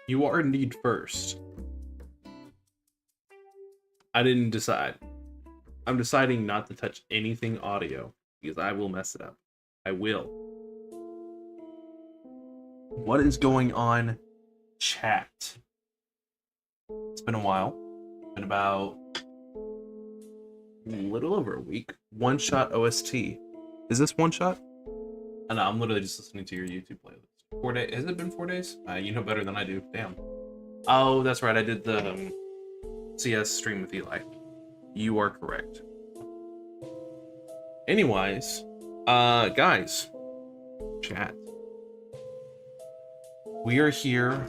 You are indeed first. I didn't decide. I'm deciding not to touch anything audio because I will mess it up. I will. What is going on, chat? It's been a while. It's been about a little over a week. One Shot OST. Is this One Shot? I know, I'm literally just listening to your YouTube playlist. 4 days? Has it been 4 days? You know better than I do. Damn. Oh, that's right. I did the CS stream with Eli. You are correct. Anyways, guys, chat. We are here,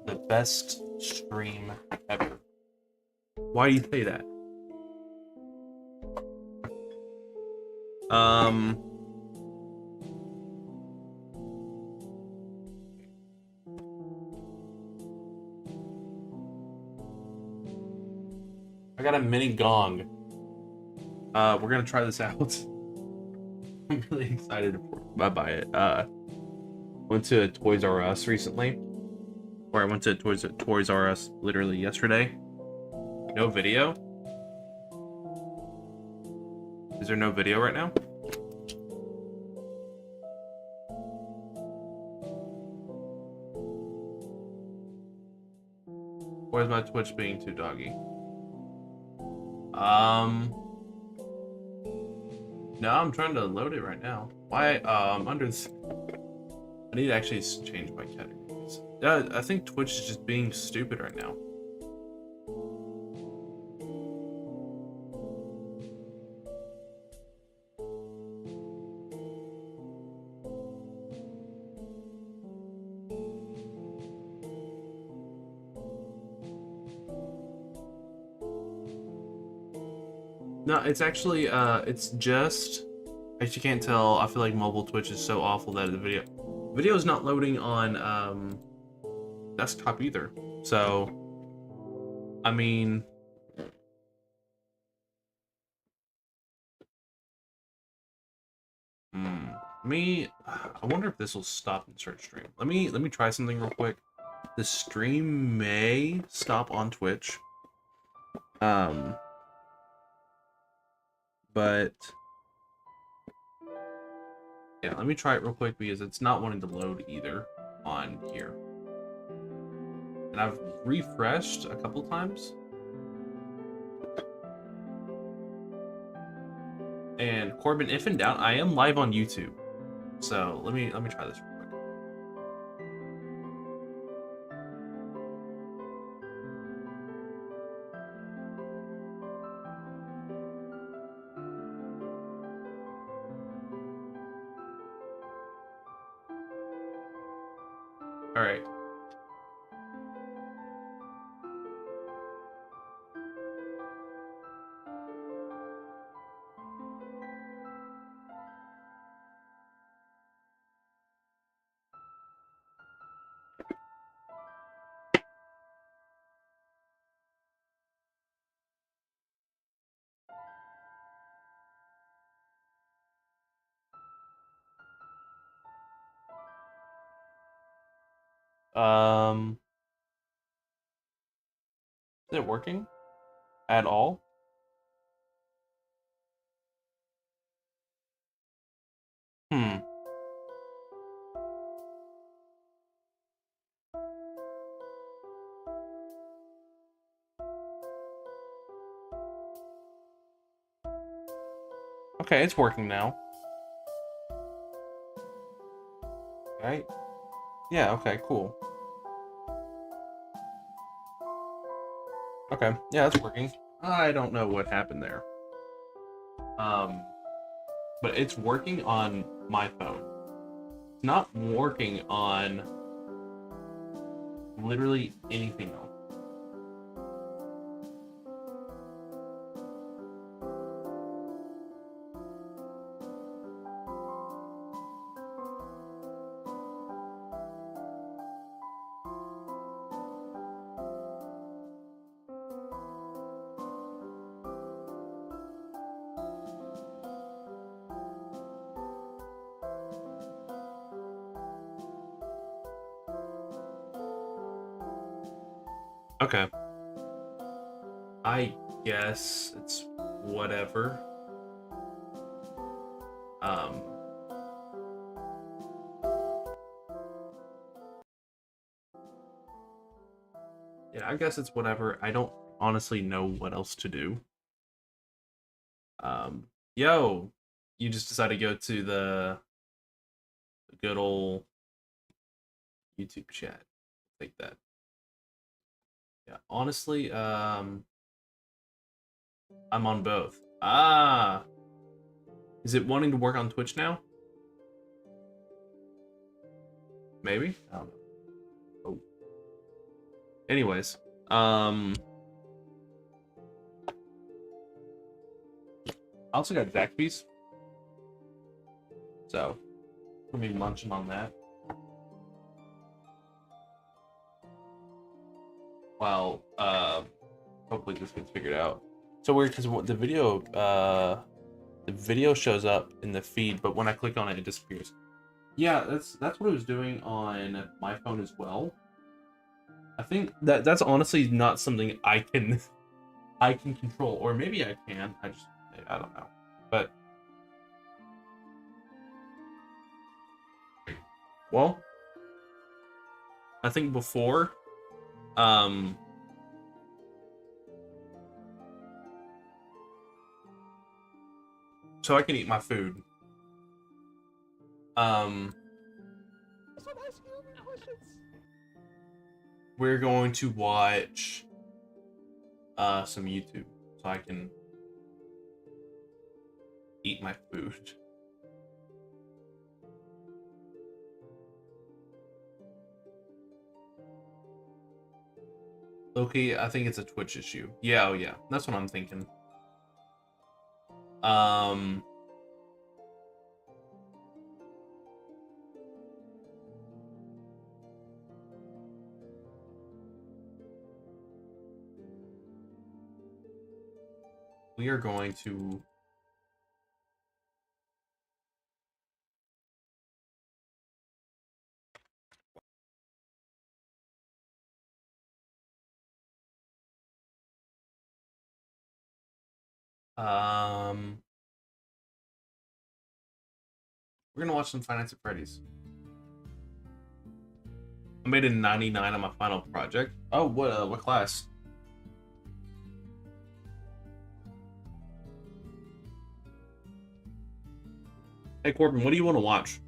the best stream ever. Why do you say that? I got a mini gong. We're gonna try this out. I'm really excited to buy it. Went to Toys R Us recently. Or I went to Toys R Us literally yesterday. No video? Is there no video right now? Or is my Twitch being too doggy? No, I'm trying to load it right now. Why? Under this... I need to actually change my categories. I think Twitch is just being stupid right now. No, it's actually, it's just, as you can't tell, I feel like mobile Twitch is so awful that the video is not loading on, desktop either. So, I mean, I wonder if this will stop in search stream. Let me try something real quick. The stream may stop on Twitch. But yeah, let me try it real quick because it's not wanting to load either on here. And I've refreshed a couple times. And Corbin, if in doubt, I am live on YouTube. So let me try this real quick. All right. Is it working at all? Okay, it's working now. Right? Yeah, okay, cool. Okay, yeah, that's working. I don't know what happened there. But it's working on my phone. It's not working on literally anything else. Okay. I guess it's whatever. Um, yeah, I guess it's whatever. I don't honestly know what else to do. Um, yo, you just decided to go to the good old YouTube chat. Take that. Yeah, honestly, I'm on both. Ah, is it wanting to work on Twitch now? Maybe? I don't know. Oh. Anyways, I also got Zaxby's, so we'll be munching on that. While hopefully this gets figured out. So weird because the video shows up in the feed, but when I click on it, it disappears. Yeah, that's what it was doing on my phone as well. I think that's honestly not something I can control, or maybe I can. I don't know, but well, I think before, um, so I can eat my food. We're going to watch some YouTube so I can eat my food. Loki, I think it's a Twitch issue. Yeah, oh yeah, that's what I'm thinking. Um, we are going to we're gonna watch some Finance at Freddy's. I made a 99 on my final project. Oh, what class? Hey Corbin, what do you want to watch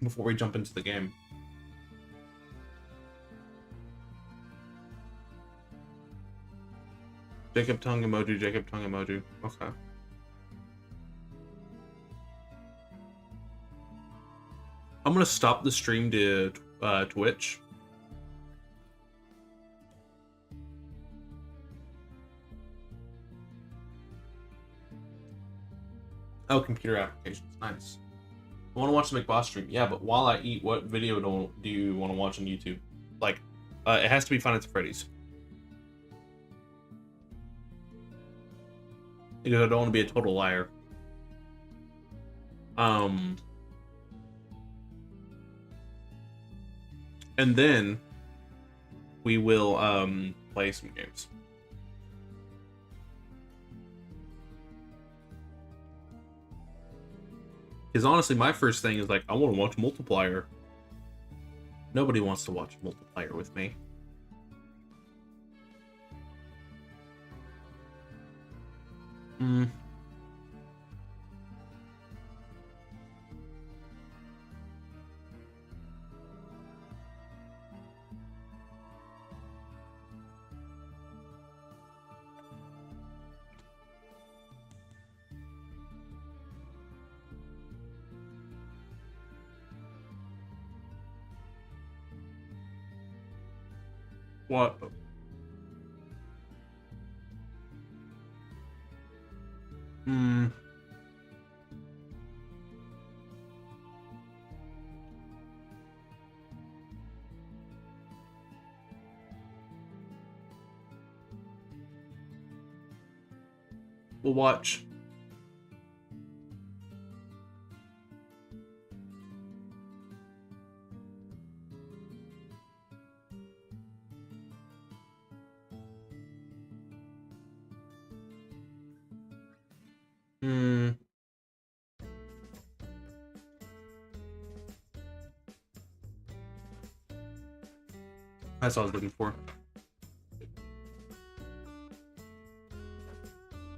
before we jump into the game? Jacob tongue emoji, Jacob tongue emoji. Okay. I'm gonna stop the stream to Twitch. Oh, computer applications, nice. I want to watch the McBoss stream. Yeah, but while I eat, what video do you want to watch on YouTube? Like, it has to be Finance at Freddy's. Because I don't want to be a total liar. And then we will play some games. Because honestly, my first thing is like, I want to watch multiplayer. Nobody wants to watch multiplayer with me. What? We'll watch. Hmm. That's what I was looking for.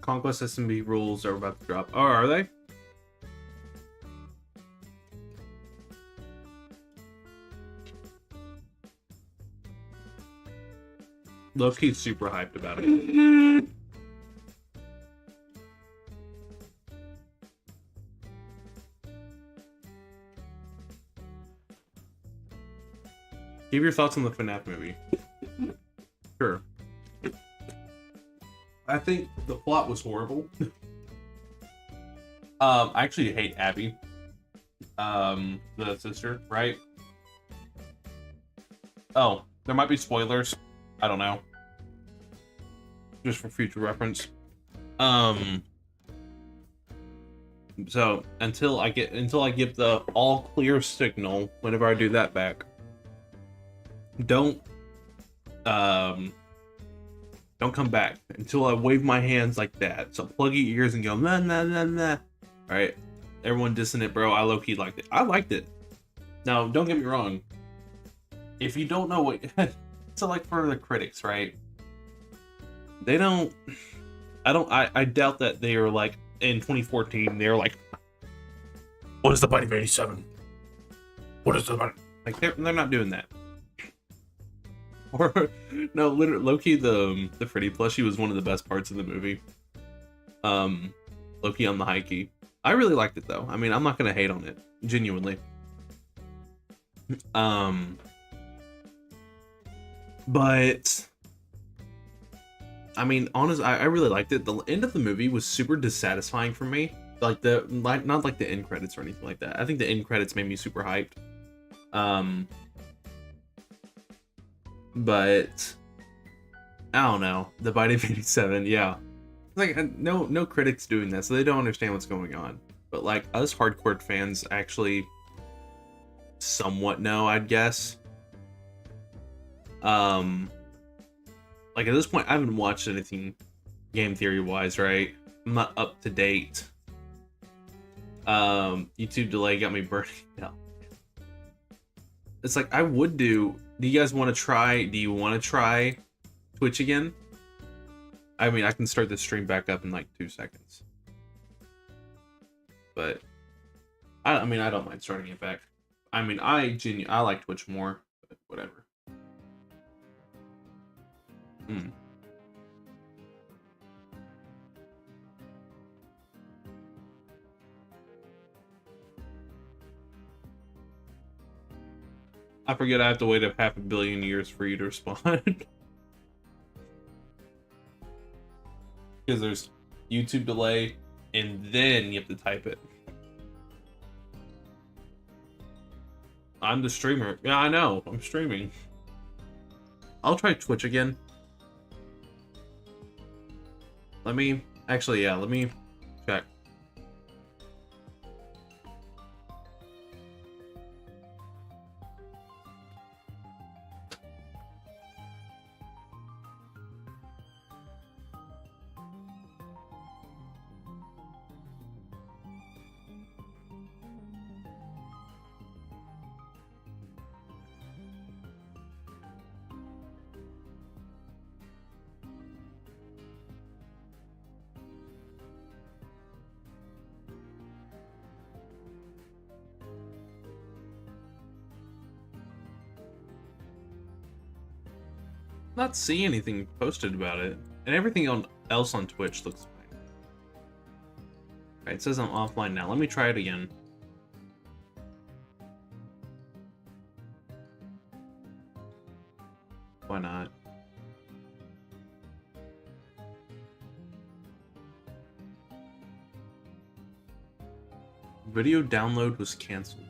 Conquest SMB rules are about to drop. Oh, are they? Loki's super hyped about it. Give your thoughts on the FNAF movie. Sure. I think the plot was horrible. I actually hate Abby. The sister, right? Oh, there might be spoilers. I don't know. Just for future reference. So until I give the all clear signal, whenever I do that back, don't come back until I wave my hands like that. So plug your ears and go nah nah nah nah. All right, everyone dissing it, bro. I low-key liked it. I liked it. Now, don't get me wrong. If you don't know what, so like for the critics, right? They don't. I doubt that they are like in 2014. They're like, what is the bite of 87? What is the bite? Like they're not doing that. Or no, literally, Loki, the Freddy plushie was one of the best parts of the movie. Loki on the high key. I really liked it though. I mean, I'm not gonna hate on it, genuinely. But I mean, honestly, I really liked it. The end of the movie was super dissatisfying for me. Like not like the end credits or anything like that. I think the end credits made me super hyped. But I don't know. The Bite of 87, yeah. Like no critics doing that, so they don't understand what's going on. But like us hardcore fans actually somewhat know, I'd guess. Like at this point, I haven't watched anything game theory wise, right? I'm not up to date. YouTube delay got me burning out. It's like I would do. Do you guys want to try? Do you want to try Twitch again? I mean, I can start the stream back up in like 2 seconds. But I mean, I don't mind starting it back. I mean, I like Twitch more, but whatever. I forget I have to wait up 500 million years for you to respond. Because there's YouTube delay, and then you have to type it. I'm the streamer. Yeah, I know. I'm streaming. I'll try Twitch again. Let me check. Not see anything posted about it, and everything else on Twitch looks fine. Alright, it says I'm offline now. Let me try it again. Why not? Video download was canceled.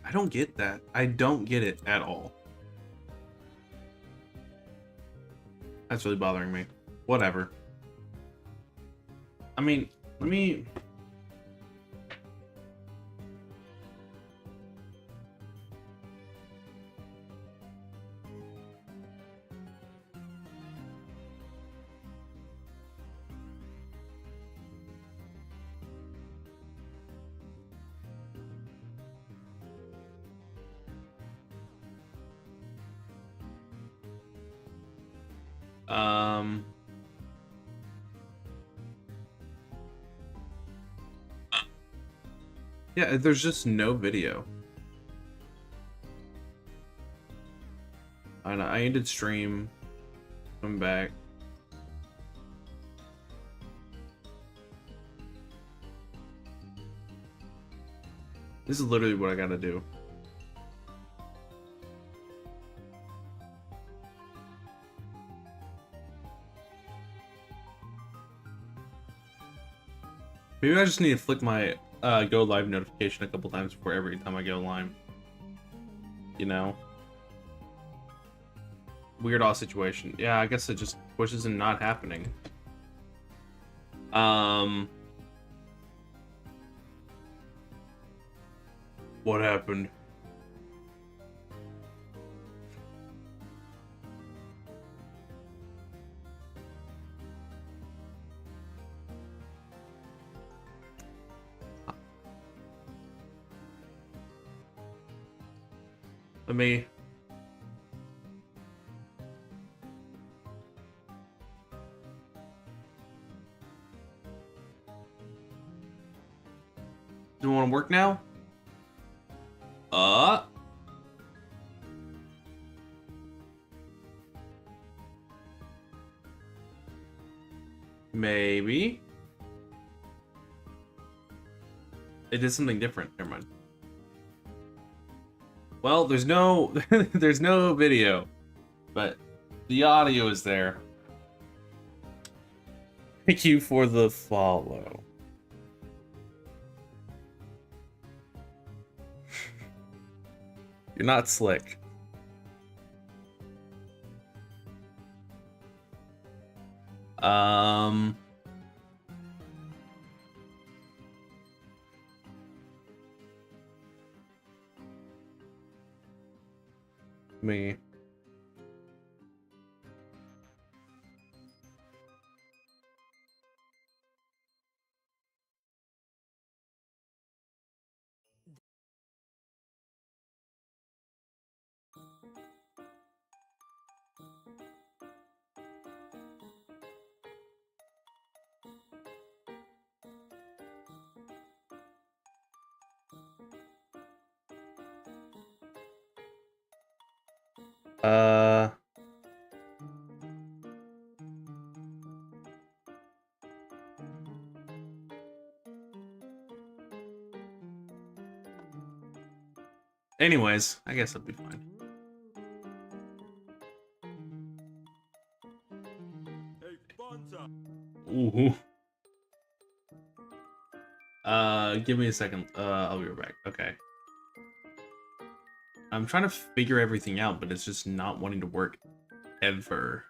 I don't get that. I don't get it at all. That's really bothering me. Whatever. I mean, let me... Yeah, there's just no video. I ended stream. I'm back. This is literally what I gotta do. Maybe I just need to flick my go live notification a couple times before every time I go live. You know? Weird all situation. Yeah, I guess it just pushes in not happening. What happened? Let me... Do you want to work now? Maybe. It did something different. Never mind. Well, there's no there's no video, but the audio is there. Thank you for the follow. You're not slick. Me. Anyways, I guess it'll be fine. Ooh. Give me a second. I'll be right back. Okay. I'm trying to figure everything out, but it's just not wanting to work ever.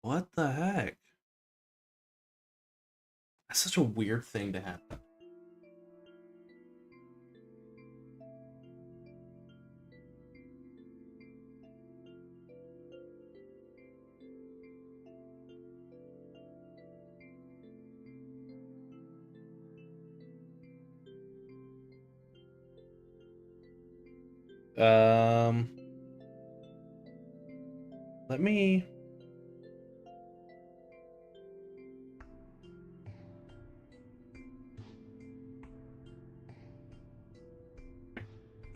What the heck? That's such a weird thing to happen. Let me...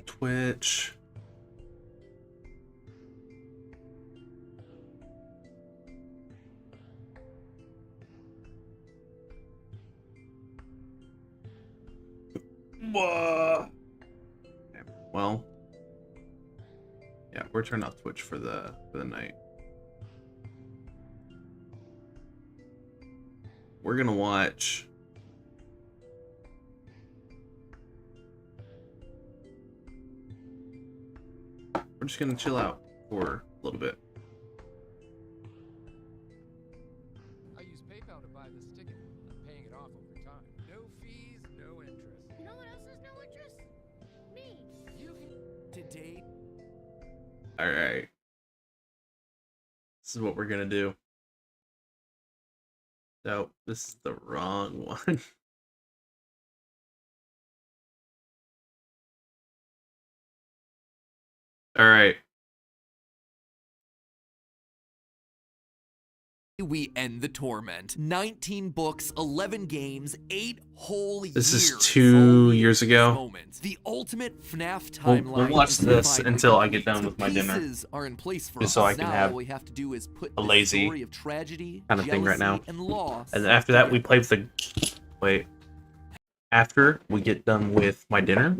Twitch. Okay, well, yeah, we're turning off Twitch for the night. We're gonna watch. We're just gonna chill out. for a little bit. I use PayPal to buy this ticket. I'm paying it off over time. No fees, no interest. You know what else has no interest? Me. You can today. All right. This is what we're gonna do. No, this is the wrong one. All right. We end the torment. 19 books, 11 games, 8 whole years. This is 2 years ago. Moment. The ultimate FNAF timeline. We'll watch this until I get done with my dinner. Are in place for just so I can have all we have to do is put a lazy story of tragedy, kind of thing right now. And loss. And after that, we play with the... Wait. After we get done with my dinner,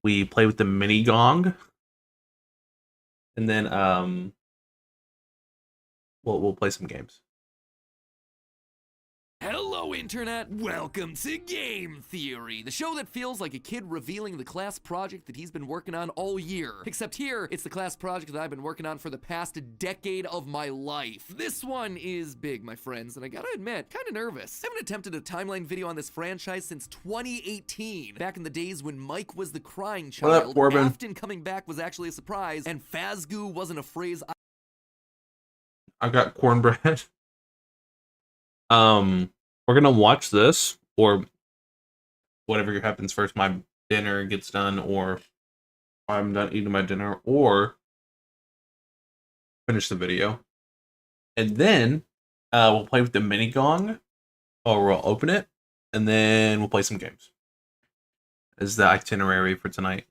we play with the mini gong. And then, we'll play some games. Hello, Internet! Welcome to Game Theory, the show that feels like a kid revealing the class project that he's been working on all year. Except here, it's the class project that I've been working on for the past decade of my life. This one is big, my friends, and I gotta admit, kinda nervous. I haven't attempted a timeline video on this franchise since 2018, back in the days when Mike was the crying child, Afton coming back was actually a surprise, and Fazgoo wasn't a phrase I got cornbread. We're gonna watch this, or whatever happens first. My dinner gets done, or I'm done eating my dinner, or finish the video, and then we'll play with the mini gong, or we'll open it, and then we'll play some games. Is the itinerary for tonight.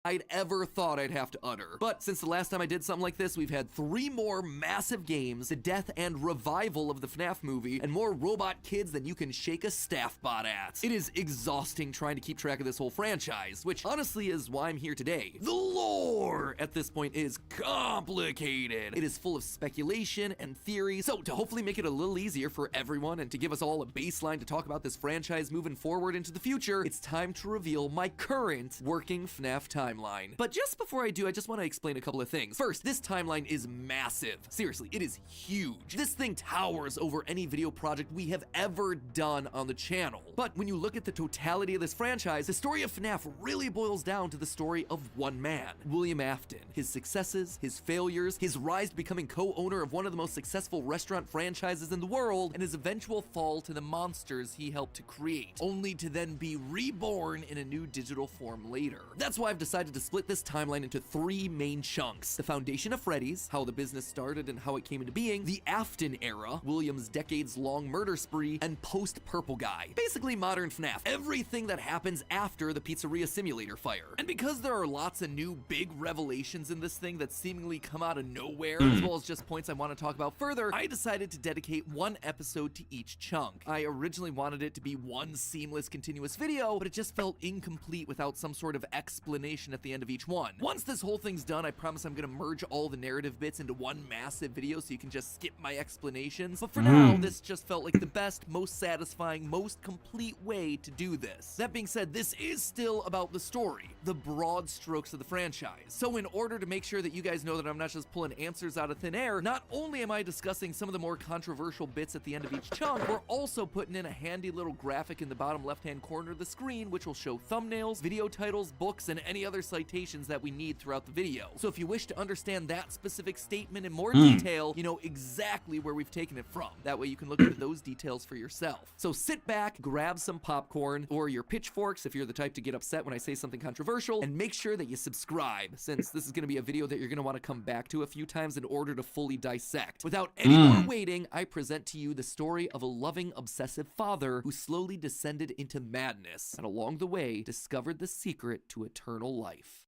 I'd ever thought I'd have to utter. But since the last time I did something like this, we've had 3 more massive games, the death and revival of the FNAF movie, and more robot kids than you can shake a staff bot at. It is exhausting trying to keep track of this whole franchise, which honestly is why I'm here today. The lore at this point is complicated. It is full of speculation and theory, so to hopefully make it a little easier for everyone and to give us all a baseline to talk about this franchise moving forward into the future, it's time to reveal my current working FNAF timeline. But just before I do, I just want to explain a couple of things. First, this timeline is massive. Seriously, it is huge. This thing towers over any video project we have ever done on the channel. But when you look at the totality of this franchise, the story of FNAF really boils down to the story of one man, William Afton. His successes, his failures, his rise to becoming co-owner of one of the most successful restaurant franchises in the world, and his eventual fall to the monsters he helped to create, only to then be reborn in a new digital form later. That's why I've decided to split this timeline into 3 main chunks. The foundation of Freddy's, how the business started and how it came into being, the Afton era, William's decades-long murder spree, and post-Purple Guy. Basically modern FNAF, everything that happens after the Pizzeria Simulator fire. And because there are lots of new big revelations in this thing that seemingly come out of nowhere, as well as just points I want to talk about further, I decided to dedicate 1 episode to each chunk. I originally wanted it to be one seamless continuous video, but it just felt incomplete without some sort of explanation at the end of each one. Once this whole thing's done, I promise I'm gonna merge all the narrative bits into one massive video so you can just skip my explanations. But for now, this just felt like the best, most satisfying, most complete way to do this. That being said, this is still about the story, the broad strokes of the franchise. So in order to make sure that you guys know that I'm not just pulling answers out of thin air, not only am I discussing some of the more controversial bits at the end of each chunk, we're also putting in a handy little graphic in the bottom left-hand corner of the screen, which will show thumbnails, video titles, books, and any other citations that we need throughout the video. So if you wish to understand that specific statement in more detail, you know exactly where we've taken it from. That way you can look into those details for yourself. So sit back, grab some popcorn, or your pitchforks if you're the type to get upset when I say something controversial, and make sure that you subscribe, since this is going to be a video that you're going to want to come back to a few times in order to fully dissect. Without any more waiting, I present to you the story of a loving, obsessive father who slowly descended into madness, and along the way, discovered the secret to eternal life.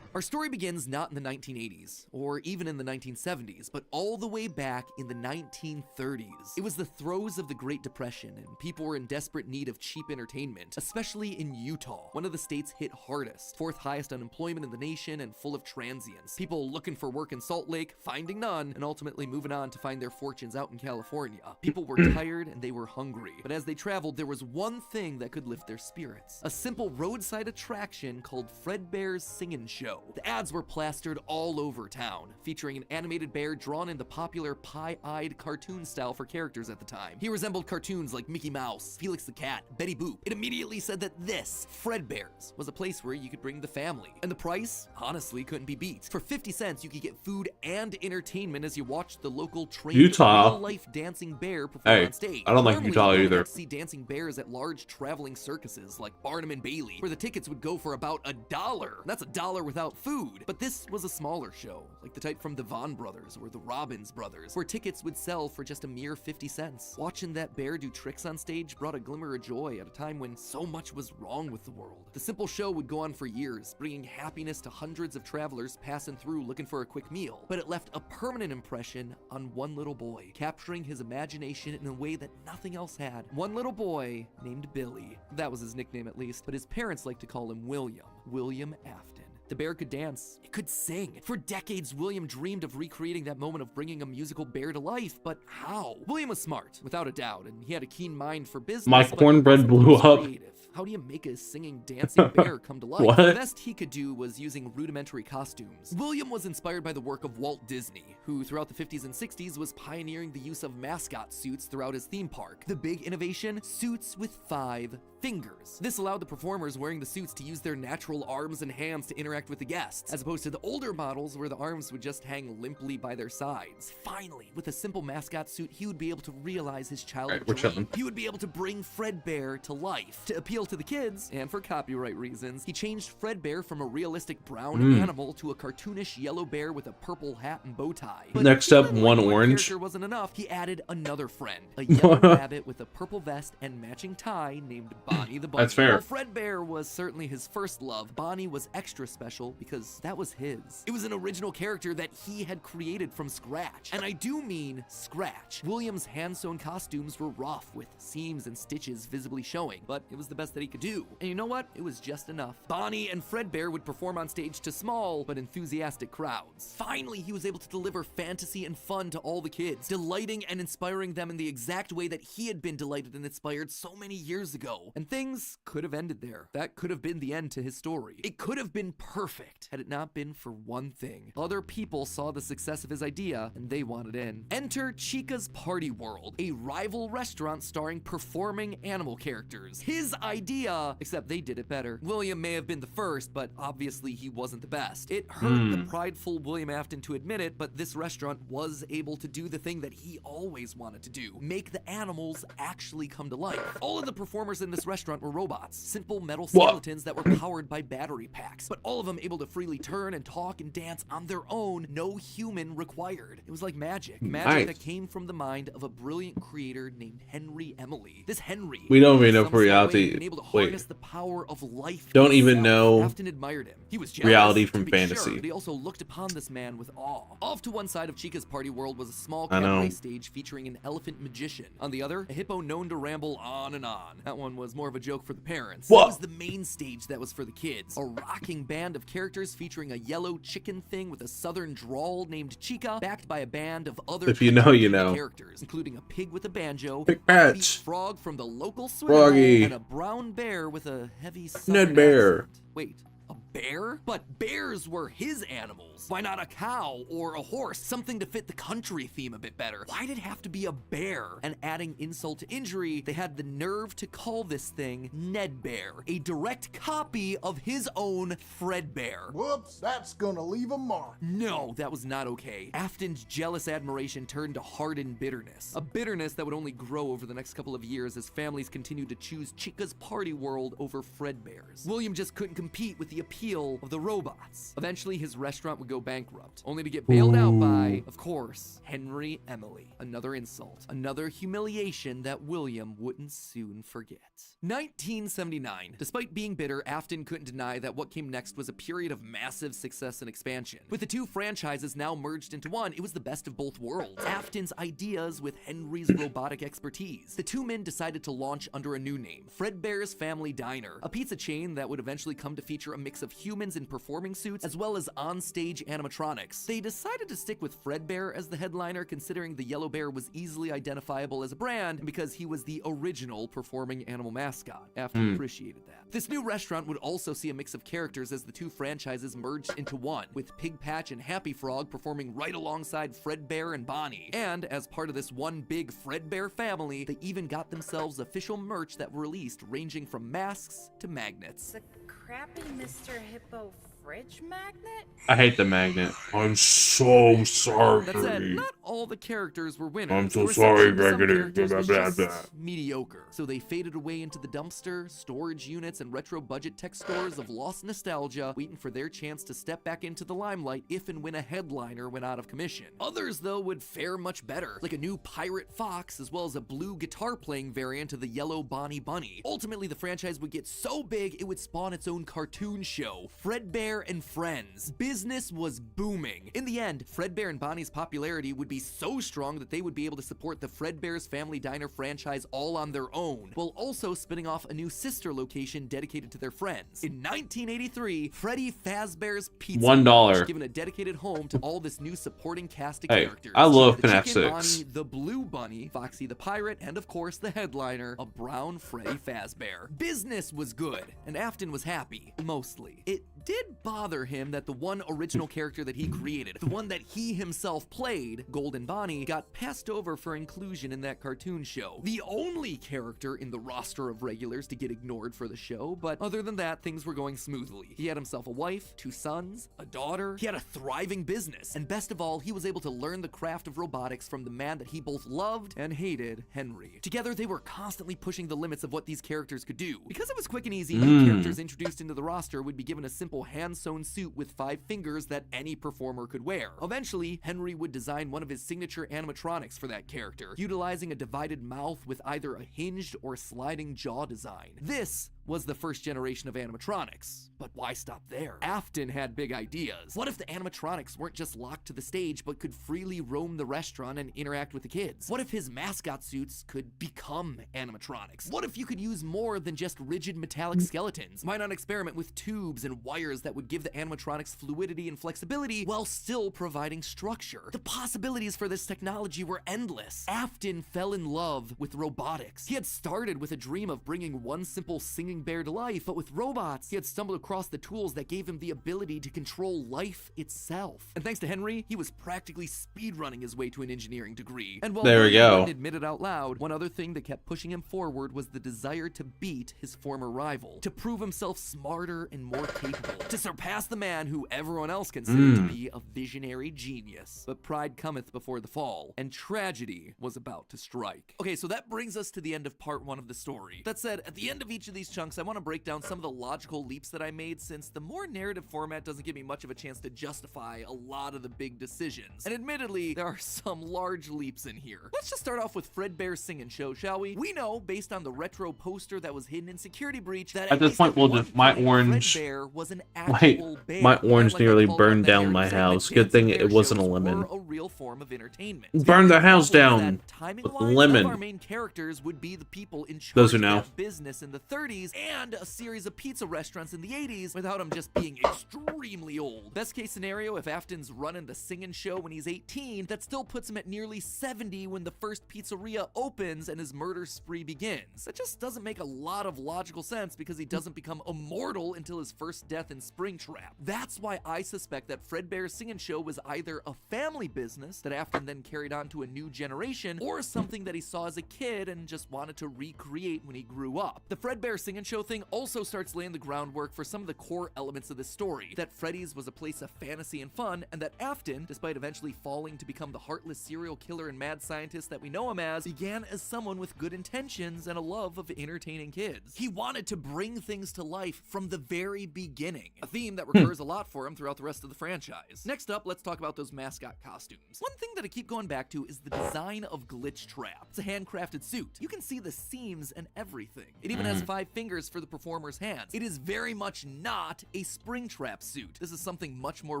Our story begins not in the 1980s, or even in the 1970s, but all the way back in the 1930s. It was the throes of the Great Depression, and people were in desperate need of cheap entertainment, especially in Utah, one of the states hit hardest, 4th highest unemployment in the nation, and full of transients. People looking for work in Salt Lake, finding none, and ultimately moving on to find their fortunes out in California. People were tired and they were hungry, but as they traveled, there was one thing that could lift their spirits. A simple roadside attraction called Fredbear's Singin' Show. show. The ads were plastered all over town, featuring an animated bear drawn in the popular pie-eyed cartoon style for characters at the time. He resembled cartoons like Mickey Mouse, Felix the Cat, Betty Boop. It immediately said that this, Fredbear's, was a place where you could bring the family. And the price, honestly, couldn't be beat. For 50 cents, you could get food and entertainment as you watched the local trained Utah. real-life dancing bear perform Hey, on stage. I don't like Normally, Utah you only either. got to see dancing bears at large traveling circuses like Barnum and Bailey, where the tickets would go for about $1. That's $1 without food. But this was a smaller show, like the type from the Von Brothers or the Robbins Brothers, where tickets would sell for just a mere 50 cents. Watching that bear do tricks on stage brought a glimmer of joy at a time when so much was wrong with the world. The simple show would go on for years, bringing happiness to hundreds of travelers passing through looking for a quick meal. But it left a permanent impression on one little boy, capturing his imagination in a way that nothing else had. One little boy named Billy. That was his nickname at least, but his parents liked to call him William Afton. The bear could dance, it could sing. For decades, William dreamed of recreating that moment of bringing a musical bear to life, but how? William was smart, without a doubt, and he had a keen mind for business. My but cornbread wasn't blew always up. creative. How do you make a singing, dancing bear come to life? What? The best he could do was using rudimentary costumes. William was inspired by the work of Walt Disney, who throughout the 50s and 60s was pioneering the use of mascot suits throughout his theme park. The big innovation? Suits with 5 fingers. This allowed the performers wearing the suits to use their natural arms and hands to interact with the guests, as opposed to the older models where the arms would just hang limply by their sides. Finally, with a simple mascot suit, he would be able to realize his childhood we're dream. chilling. He would be able to bring Fredbear to life. To appeal to the kids, and for copyright reasons, he changed Fredbear from a realistic brown animal to a cartoonish yellow bear with a purple hat and bow tie. But Next up, even one when orange. character wasn't enough, he added another friend, a yellow rabbit with a purple vest and matching tie named Bonnie the Bunny. That's fair. While Fredbear was certainly his first love, Bonnie was extra special because that was his. It was an original character that he had created from scratch. And I do mean scratch. William's hand-sewn costumes were rough, with seams and stitches visibly showing, but it was the best that he could do. And you know what? It was just enough. Bonnie and Fredbear would perform on stage to small but enthusiastic crowds. Finally, he was able to deliver fantasy and fun to all the kids, delighting and inspiring them in the exact way that he had been delighted and inspired so many years ago. And things could have ended there. That could have been the end to his story. It could have been perfect had it not been for one thing. Other people saw the success of his idea and they wanted in. Enter Chica's Party World, a rival restaurant starring performing animal characters. His idea, except they did it better. William may have been the first, but obviously he wasn't the best. It hurt the prideful William Afton to admit it, but this restaurant was able to do the thing that he always wanted to do: make the animals actually come to life. All of the performers in this restaurant were robots, simple metal skeletons that were powered by battery packs, but all of them able to freely turn and talk and dance on their own, no human required. It was like magic. Magic that came from the mind of a brilliant creator named Henry Emily. This Henry, We don't even know in if some reality- way, been able to wait. harness the power of life. Don't even himself. know Afton admired him. He was jealous, reality to from be fantasy. sure, but he also looked upon this man with awe. Off to one side of Chica's Party World was a small I know. cabaret stage featuring an elephant magician. On the other, a hippo known to ramble on and on. That one was more of a joke for the parents. What? That was the main stage that was for the kids. A rocking band of characters featuring a yellow chicken thing with a southern drawl named Chica, backed by a band of other If you know, you know. characters, including a pig with a banjo, Big a patch. beach frog from the local swimming Froggy. hole, and a brown bear with a heavy Ned southern Bear. accent. Wait, a bear? But bears were his animals. Why not a cow or a horse? Something to fit the country theme a bit better. Why'd it have to be a bear? And adding insult to injury, they had the nerve to call this thing Ned Bear, a direct copy of his own Fredbear. Whoops, that's gonna leave a mark. No, that was not okay. Afton's jealous admiration turned to hardened bitterness. A bitterness that would only grow over the next couple of years as families continued to choose Chica's Party World over Fredbear's. William just couldn't compete with the appeal of the robots. Eventually, his restaurant would go bankrupt, only to get bailed out by, of course, Henry Emily. Another insult, another humiliation that William wouldn't soon forget. 1979. Despite being bitter, Afton couldn't deny that what came next was a period of massive success and expansion. With the two franchises now merged into one, it was the best of both worlds. Afton's ideas with Henry's robotic expertise. The two men decided to launch under a new name, Fredbear's Family Diner, a pizza chain that would eventually come to feature a mix of of humans in performing suits, as well as on-stage animatronics. They decided to stick with Fredbear as the headliner, considering the yellow bear was easily identifiable as a brand, and because he was the original performing animal mascot. Afton appreciated that. This new restaurant would also see a mix of characters as the two franchises merged into one, with Pig Patch and Happy Frog performing right alongside Fredbear and Bonnie. And as part of this one big Fredbear family, they even got themselves official merch that were released, ranging from masks to magnets. The crappy Mr. Hippo fridge magnet? I hate the magnet. I'm so sorry. That said, not all the characters were winners. I'm so The reception sorry, to some Magnet. characters was Blah, blah, just blah. mediocre. So they faded away into the dumpster, storage units, and retro budget tech stores of lost nostalgia, waiting for their chance to step back into the limelight if and when a headliner went out of commission. Others, though, would fare much better, like a new Pirate Fox, as well as a blue guitar-playing variant of the yellow Bonnie Bunny. Ultimately, the franchise would get so big, it would spawn its own cartoon show, Fredbear and Friends. Business was booming. In the end, Fredbear and Bonnie's popularity would be so strong that they would be able to support the Fredbear's Family Diner franchise all on their own, while also spinning off a new sister location dedicated to their friends. In 1983, Freddy Fazbear's Pizza $1. was given a dedicated home to all this new supporting cast of Hey, characters. I love The FNAF Chicken 6. Bonnie, the Blue Bunny, Foxy the Pirate, and of course the headliner, a brown Freddy Fazbear. Business was good, and Afton was happy, mostly. It did bother him that the one original character that he created, the one that he himself played, Golden Bonnie, got passed over for inclusion in that cartoon show. The only character in the roster of regulars to get ignored for the show, but other than that, things were going smoothly. He had himself a wife, 2 sons, a daughter, he had a thriving business, and best of all, he was able to learn the craft of robotics from the man that he both loved and hated, Henry. Together, they were constantly pushing the limits of what these characters could do. Because it was quick and easy, new characters introduced into the roster would be given a simple hand-sewn suit with 5 fingers that any performer could wear. Eventually, Henry would design one of his signature animatronics for that character, utilizing a divided mouth with either a hinged or sliding jaw design. This was the first generation of animatronics. But why stop there? Afton had big ideas. What if the animatronics weren't just locked to the stage, but could freely roam the restaurant and interact with the kids? What if his mascot suits could become animatronics? What if you could use more than just rigid metallic skeletons? Why not experiment with tubes and wires that would give the animatronics fluidity and flexibility while still providing structure? The possibilities for this technology were endless. Afton fell in love with robotics. He had started with a dream of bringing one simple singing bear to life, but with robots, he had stumbled across the tools that gave him the ability to control life itself. And thanks to Henry, he was practically speedrunning his way to an engineering degree. And while There we he go. wouldn't admit it out loud, one other thing that kept pushing him forward was the desire to beat his former rival, to prove himself smarter and more capable, to surpass the man who everyone else considered to be a visionary genius. But pride cometh before the fall, and tragedy was about to strike. Okay, so that brings us to the end of part 1 of the story. That said, at the end of each of these chunks, I want to break down some of the logical leaps that I made, since the more narrative format doesn't give me much of a chance to justify a lot of the big decisions. And admittedly, there are some large leaps in here. Let's just start off with Fredbear's Singing Show, shall we? We know, based on the retro poster that was hidden in Security Breach, that At this least point, we'll one just my point, orange. Fredbear was an actual bear. My orange Like I nearly called burned out down that my nerd segment, house. Good thing bear it wasn't a shows lemon. were a real form of entertainment. Burned the house The problem is down that timing with wise, lemon. none of our main characters would be the people in charge Those who of know. that business in the 30s and a series of pizza restaurants in the 80s without him just being extremely old. Best case scenario, if Afton's running the Singing Show when he's 18, that still puts him at nearly 70 when the first pizzeria opens and his murder spree begins. That just doesn't make a lot of logical sense because he doesn't become immortal until his first death in Springtrap. That's why I suspect that Fredbear's Singing Show was either a family business that Afton then carried on to a new generation, or something that he saw as a kid and just wanted to recreate when he grew up. The Fredbear Singing Show thing also starts laying the groundwork for some of the core elements of this story, that Freddy's was a place of fantasy and fun, and that Afton, despite eventually falling to become the heartless serial killer and mad scientist that we know him as, began as someone with good intentions and a love of entertaining kids. He wanted to bring things to life from the very beginning, a theme that recurs a lot for him throughout the rest of the franchise. Next up, let's talk about those mascot costumes. One thing that I keep going back to is the design of Glitch Trap. It's a handcrafted suit. You can see the seams and everything. It even has 5 fingers fingers for the performer's hands. It is very much not a Springtrap suit. This is something much more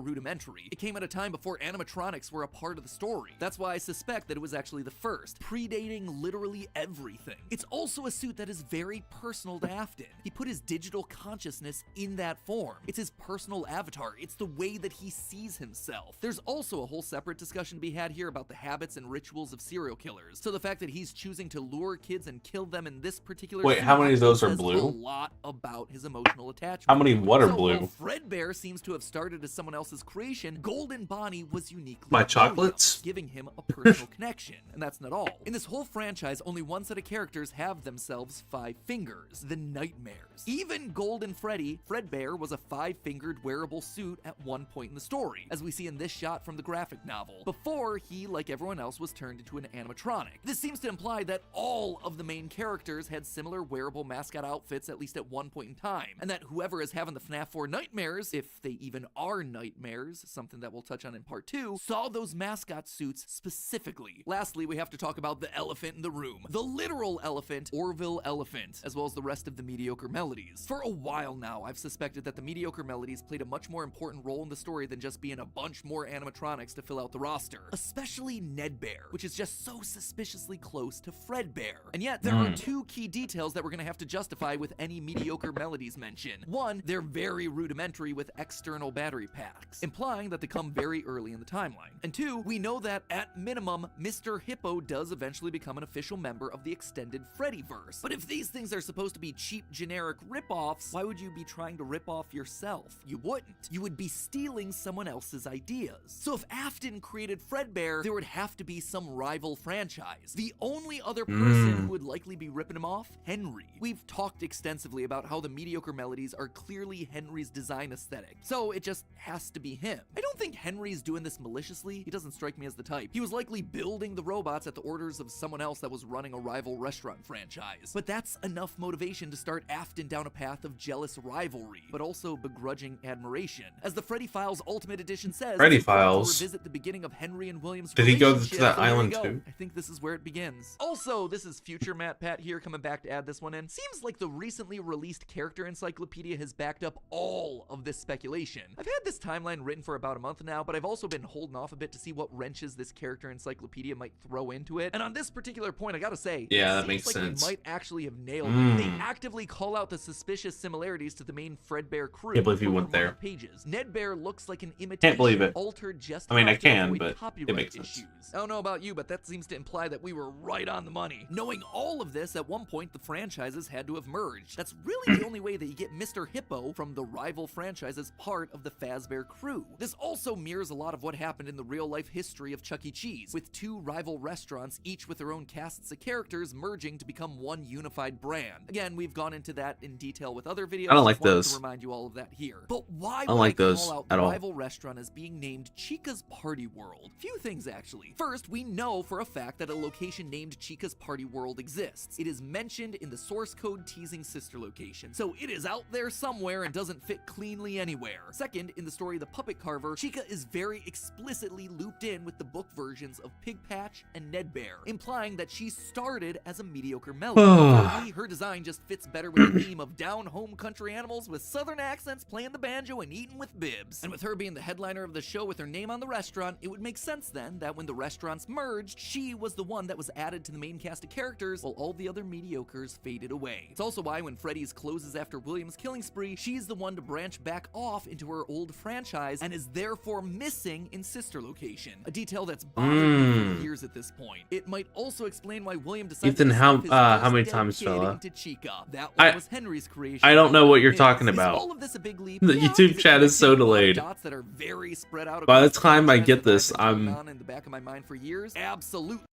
rudimentary. It came at a time before animatronics were a part of the story. That's why I suspect that it was actually the first, predating literally everything. It's also a suit that is very personal to Afton. He put his digital consciousness in that form. It's his personal avatar. It's the way that he sees himself. There's also a whole separate discussion to be had here about the habits and rituals of serial killers. So the fact that he's choosing to lure kids and kill them in this particular Wait, suit how many of those are says blue? a lot about his emotional attachment. How many what are So, blue? while Fredbear seems to have started as someone else's creation, Golden Bonnie was uniquely My Williams, chocolates? giving him a personal connection. And that's not all. In this whole franchise, only one set of characters have themselves 5 fingers, the Nightmares. Even Golden Freddy, Fredbear, was a 5-fingered wearable suit at one point in the story, as we see in this shot from the graphic novel, before he, like everyone else, was turned into an animatronic. This seems to imply that all of the main characters had similar wearable mascot outfits at least at one point in time, and that whoever is having the FNAF 4 nightmares, if they even are nightmares, something that we'll touch on in part 2, saw those mascot suits specifically. Lastly, we have to talk about the elephant in the room. The literal elephant, Orville Elephant, as well as the rest of the mediocre melodies. For a while now, I've suspected that the mediocre melodies played a much more important role in the story than just being a bunch more animatronics to fill out the roster. Especially Nedbear, which is just so suspiciously close to Fredbear. And yet, there are 2 key details that we're gonna have to justify with any mediocre melodies mention. One, they're very rudimentary with external battery packs, implying that they come very early in the timeline. And 2, we know that, at minimum, Mr. Hippo does eventually become an official member of the extended Freddyverse. But if these things are supposed to be cheap, generic rip-offs, why would you be trying to rip off yourself? You wouldn't. You would be stealing someone else's ideas. So if Afton created Fredbear, there would have to be some rival franchise. The only other person who would likely be ripping him off? Henry. We've talked extensively about how the mediocre melodies are clearly Henry's design aesthetic, so it just has to be him. I don't think Henry's doing this maliciously. He doesn't strike me as the type. He was likely building the robots at the orders of someone else that was running a rival restaurant franchise. But that's enough motivation to start Afton down a path of jealous rivalry, but also begrudging admiration. As the Freddy Files Ultimate Edition says, Freddy it's important to Files? revisit the beginning of Henry and Williams' Did he go relationship, to that so here we island go. too? I think this is where it begins. Also, this is future Matt Pat here coming back to add this one in. Seems like the recently released character encyclopedia has backed up all of this speculation. I've had this timeline written for about a month now, but I've also been holding off a bit to see what wrenches this character encyclopedia might throw into it. And on this particular point, I gotta say, Yeah, it that seems makes like sense. we might actually have nailed it. They actively call out the suspicious similarities to the main Fredbear crew. Can't believe you from went there. remarked Pages. Nedbear looks like an imitation, believe it. altered just I mean, I enough to can, avoid but it copyright makes sense. issues. I don't know about you, but that seems to imply that we were right on the money. Knowing all of this, at one point the franchises had to have merged. That's really the only way that you get Mr. Hippo from the rival franchise as part of the Fazbear crew. This also mirrors a lot of what happened in the real-life history of Chuck E. Cheese, with 2 rival restaurants, each with their own casts of characters, merging to become one unified brand. Again, we've gone into that in detail with other videos. I don't like Just wanted those. to remind you all of that here. But why don't would like I those call out at the all. rival restaurant as being named Chica's Party World? Few things, actually. First, we know for a fact that a location named Chica's Party World exists. It is mentioned in the source code teasing sister location, so it is out there somewhere and doesn't fit cleanly anywhere. Second, in the story of the Puppet Carver, Chica is very explicitly looped in with the book versions of Pig Patch and Nedbear, implying that she started as a mediocre melody. Thirdly, her design just fits better with the theme of down-home country animals with southern accents playing the banjo and eating with bibs. And with her being the headliner of the show with her name on the restaurant, it would make sense then that when the restaurants merged, she was the one that was added to the main cast of characters while all the other mediocres faded away. It's also why when Freddy's closes after Williams' killing spree, she's the one to branch back off into her old franchise and is therefore missing in sister location, a detail that's bothered me for years at this point. It might also explain why William decided Ethan, to how- stuff his how first many dead times, kid fella? into Chica. That one was Henry's creation. I don't know what you're Is talking about. all of this a big leap? The Yeah, YouTube is it chat is so connecting a lot of delayed. dots that are very spread out By the across time I franchise get that I've this, been going I'm- on in the back of my mind for years? Absolutely.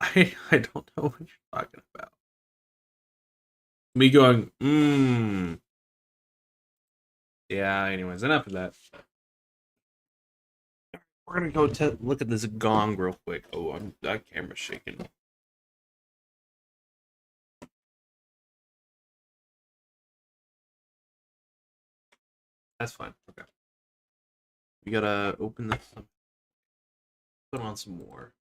I don't know what you're talking about. Me going, Yeah, anyways, enough of that. We're gonna go look at this gong real quick. Oh, that camera's shaking. That's fine. Okay. We gotta open this up. Put on some more.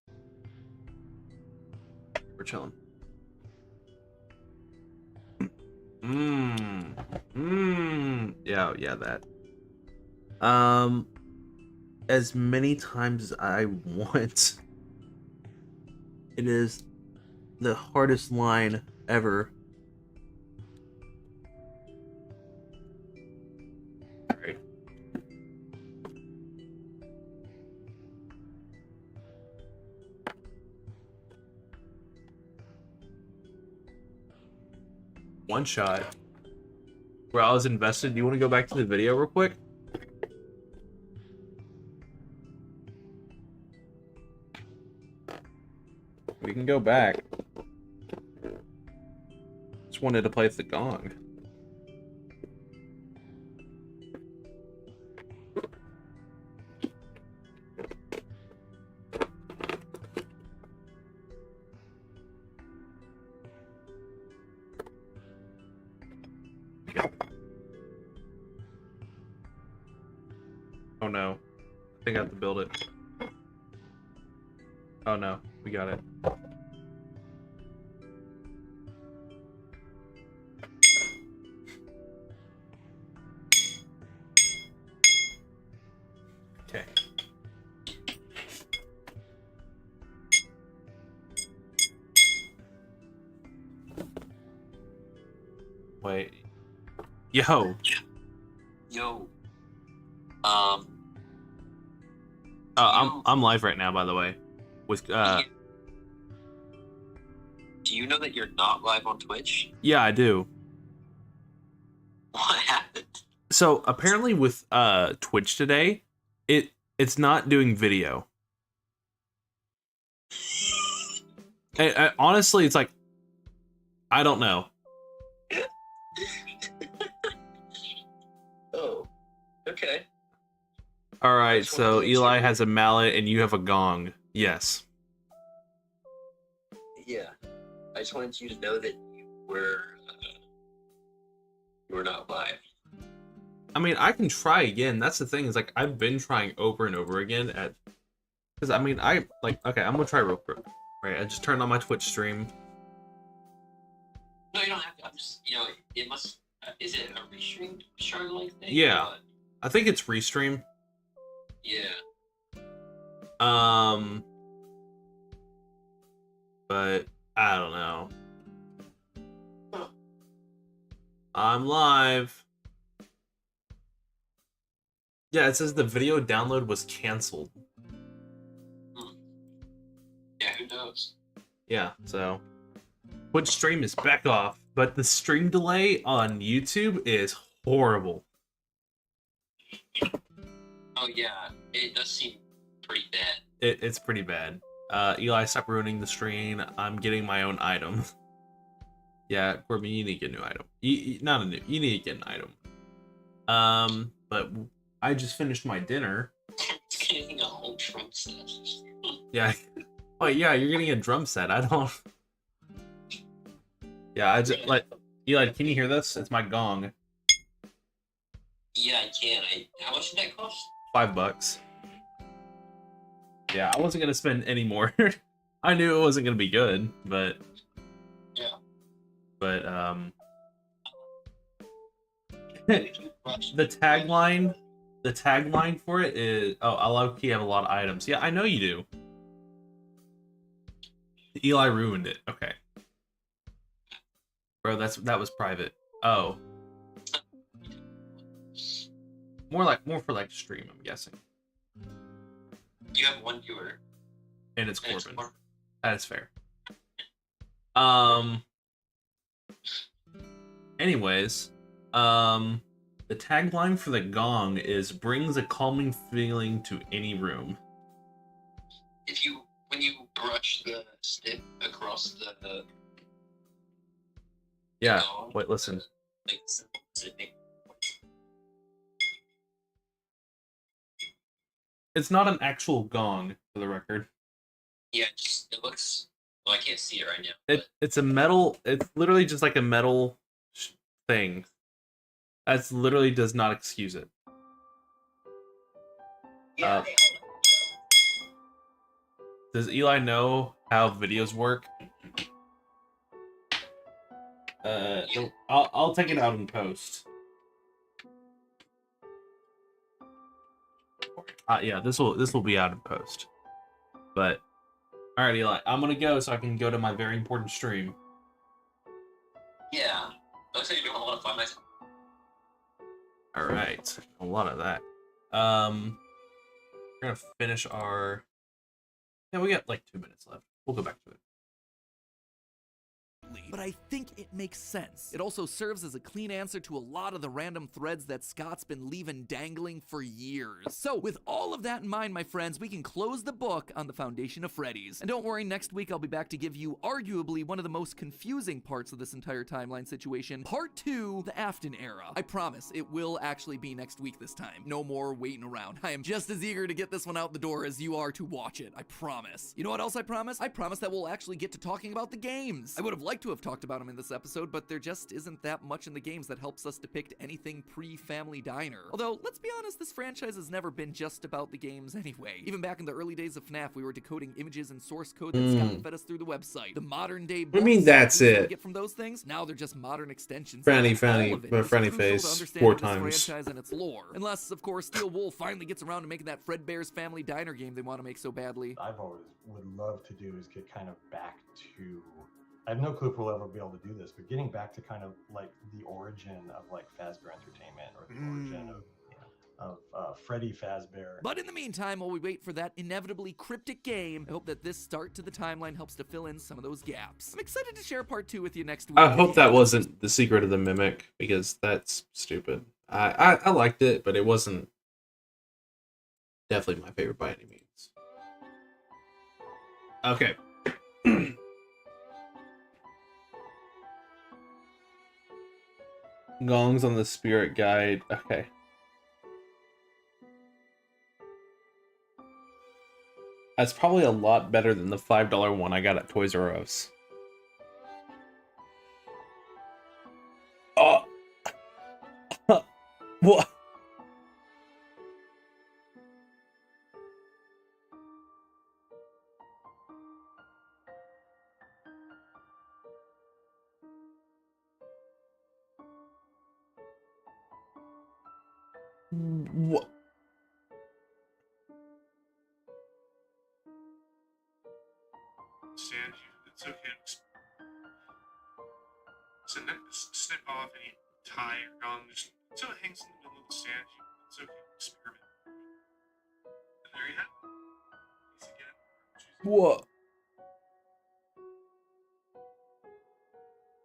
We're chilling. Yeah, that. As many times as I want. It is the hardest line ever. Sorry. One shot. Where I was invested. Do you want to go back to the video real quick? We can go back. Just wanted to play with the gong. Oh no. I think I have to build it. Oh no, we got it. Okay. Wait. Yo. Yo. I'm live right now, by the way. With Do you know that you're not live on Twitch? yeah, I do. What happened? So apparently with Twitch today, it's not doing video. Honestly, it's like I don't know. Oh, okay. All right, so Eli has a mallet and you have a gong. Yes. Yeah, I just wanted you to know that you were not live. I mean, I can try again. That's the thing is like I've been trying over and over again at because I mean I like okay, I'm gonna try real quick. Right, I just turned on my Twitch stream. No, you don't have to. I'm just, it must. Is it a restream Charlotte thing? Yeah. Or what? I think it's restream. Yeah. But I don't know. Huh. I'm live. Yeah, it says the video download was canceled. Yeah, who knows? Yeah, so Twitch stream is back off, but the stream delay on YouTube is horrible. Oh yeah, it does seem pretty bad. It's pretty bad. Eli, stop ruining the screen. I'm getting my own item. Yeah, Corbin, you need to get a new item. Not a new. You need to get an item. But I just finished my dinner. It's getting a whole Trump set. Yeah. Oh yeah, you're getting a drum set. I don't. Yeah, I just like Eli. Can you hear this? It's my gong. Yeah, I can. How much did that cost? $5. Yeah, I wasn't gonna spend any more. I knew it wasn't gonna be good, but Yeah. But the tagline for it is I low-key have a lot of items. Yeah, I know you do. Eli ruined it. Okay. Bro, that was private. Oh. More for like stream, I'm guessing. You have one viewer. And it's And it's Corbin. Corbin. That is fair. Anyways, the tagline for the gong is brings a calming feeling to any room. When you brush the stick across the Yeah. gong, Wait, listen. like sitting. It's not an actual gong, for the record. Yeah, it looks. Well, I can't see it right now. It's a metal. It's literally just like a metal thing. That literally does not excuse it. Yeah. Does Eli know how videos work? I'll take it out in post. Yeah, this will be out in post. But alright, Eli, I'm gonna go so I can go to my very important stream. Yeah. Looks like you're doing a lot of fun nights. Alright, a lot of that. We're gonna finish our. Yeah, we got like 2 minutes left. We'll go back to it. But I think it makes sense. It also serves as a clean answer to a lot of the random threads that Scott's been leaving dangling for years. So with all of that in mind, my friends, we can close the book on the foundation of Freddy's. And don't worry, next week I'll be back to give you arguably one of the most confusing parts of this entire timeline situation, part 2, the Afton era. I promise, it will actually be next week this time. No more waiting around. I am just as eager to get this one out the door as you are to watch it. I promise. You know what else I promise? I promise that we'll actually get to talking about the games. I would have liked to have talked about them in this episode, but there just isn't that much in the games that helps us depict anything pre-Family Diner. Although, let's be honest, this franchise has never been just about the games anyway. Even back in the early days of FNAF, we were decoding images and source code that Scott fed us through the website. The modern day I mean, that's we it. get from those things, now they're just modern extensions. Franny, All of it is Franny crucial to face understanding 4 this times. franchise and its lore. Unless, of course, Steel Wool finally gets around to making that Fredbear's Family Diner game they want to make so badly. I've always would love to do is get kind of back to. I have no clue if we'll ever be able to do this, but getting back to kind of like the origin of like Fazbear Entertainment or the origin of Freddy Fazbear. But in the meantime, while we wait for that inevitably cryptic game, I hope that this start to the timeline helps to fill in some of those gaps. I'm excited to share part 2 with you next week. I hope that wasn't the secret of the mimic, because that's stupid. I liked it, but it wasn't definitely my favorite by any means. Okay. Gongs on the Spirit Guide. Okay. That's probably a lot better than the $5 one I got at Toys R Us. Oh! What? What? Understand you. It's okay to snip off any tie or gong. Just so it hangs in the middle of the stand. It's okay to experiment. And there you have it. Once again, What?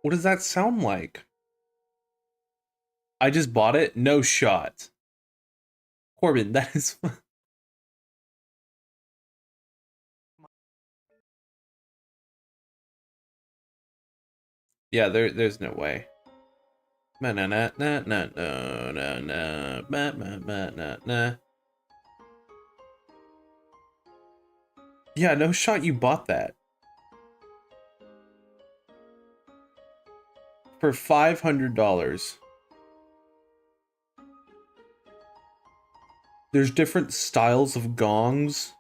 What does that sound like? I just bought it? No shot. Corbin, that is... Yeah, there's no way. Yeah, no shot you bought that. For $500. There's different styles of gongs.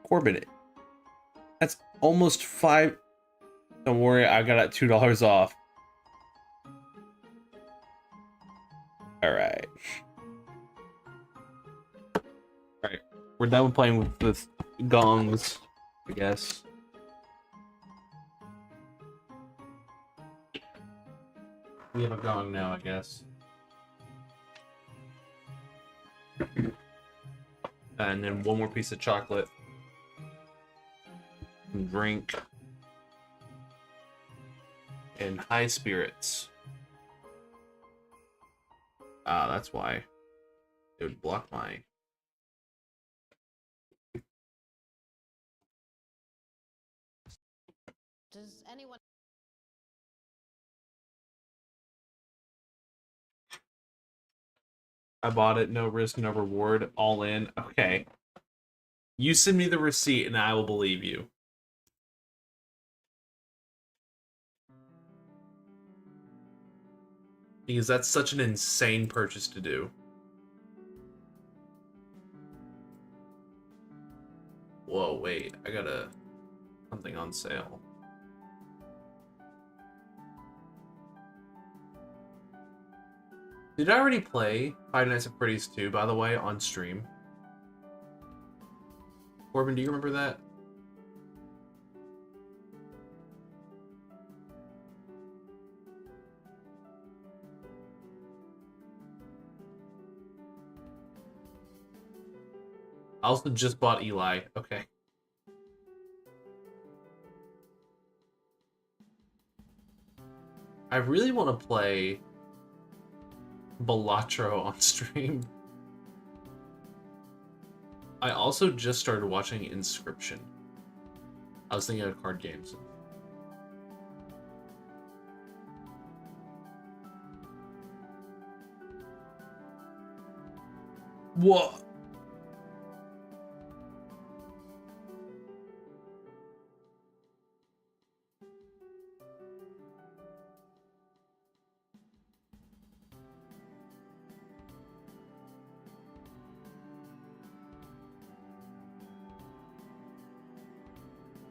Corbin, that's almost 5. Don't worry, I got it $2 off. Alright. Alright, we're done with playing with gongs, I guess. We have a gong now, I guess. And then one more piece of chocolate. And drink. And high spirits. Ah, that's why. It would block my... Does anyone? I bought it, no risk, no reward, all in. Okay. You send me the receipt and I will believe you. Because that's such an insane purchase to do. Whoa, wait. I got something on sale. Did I already play Five Nights at Freddy's 2, by the way, on stream? Corbin, do you remember that? I also just bought Eli. Okay. I really want to play Balatro on stream. I also just started watching Inscription. I was thinking of card games. What?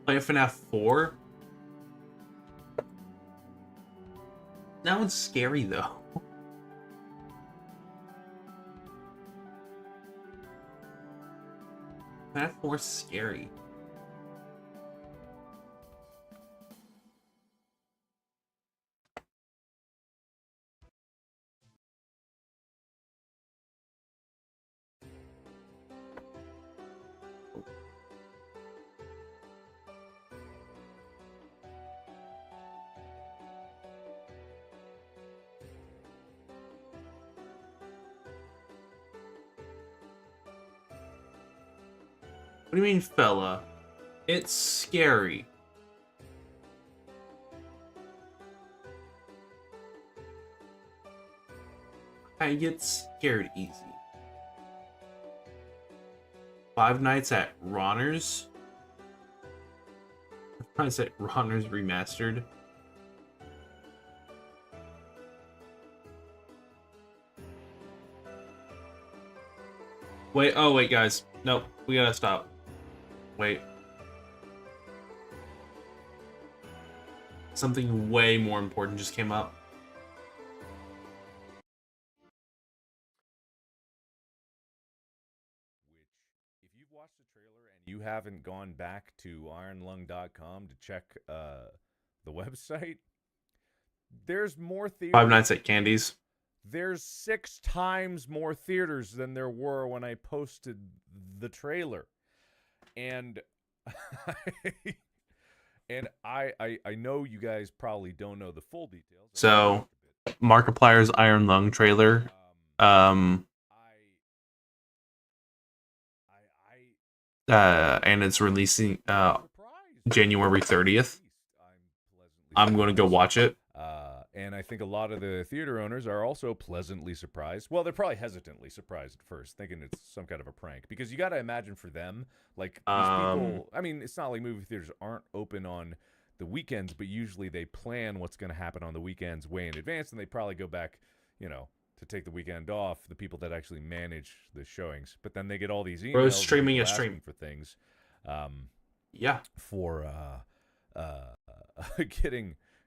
Play FNAF 4? That one's scary, though. FNAF 4's scary. What do you mean, fella? It's scary. I get scared easy. Five Nights at Ronner's? Five Nights at Ronner's Remastered? Wait, oh wait, guys. Nope, we gotta stop. Wait. Something way more important just came up. Which, if you've watched the trailer and you haven't gone back to ironlung.com to check the website, there's more theaters. Five Nights at Candy's. There's 6 times more theaters than there were when I posted the trailer. And I know you guys probably don't know the full details. So, Markiplier's Iron Lung trailer. And it's releasing January 30th. I'm going to go watch it. And I think a lot of the theater owners are also pleasantly surprised. Well, they're probably hesitantly surprised at first, thinking it's some kind of a prank. Because you got to imagine for them, like, these people... I mean, it's not like movie theaters aren't open on the weekends, but usually they plan what's going to happen on the weekends way in advance, and they probably go back, you know, to take the weekend off, the people that actually manage the showings. But then they get all these emails... Bro, streaming a stream. ...for things. Yeah. For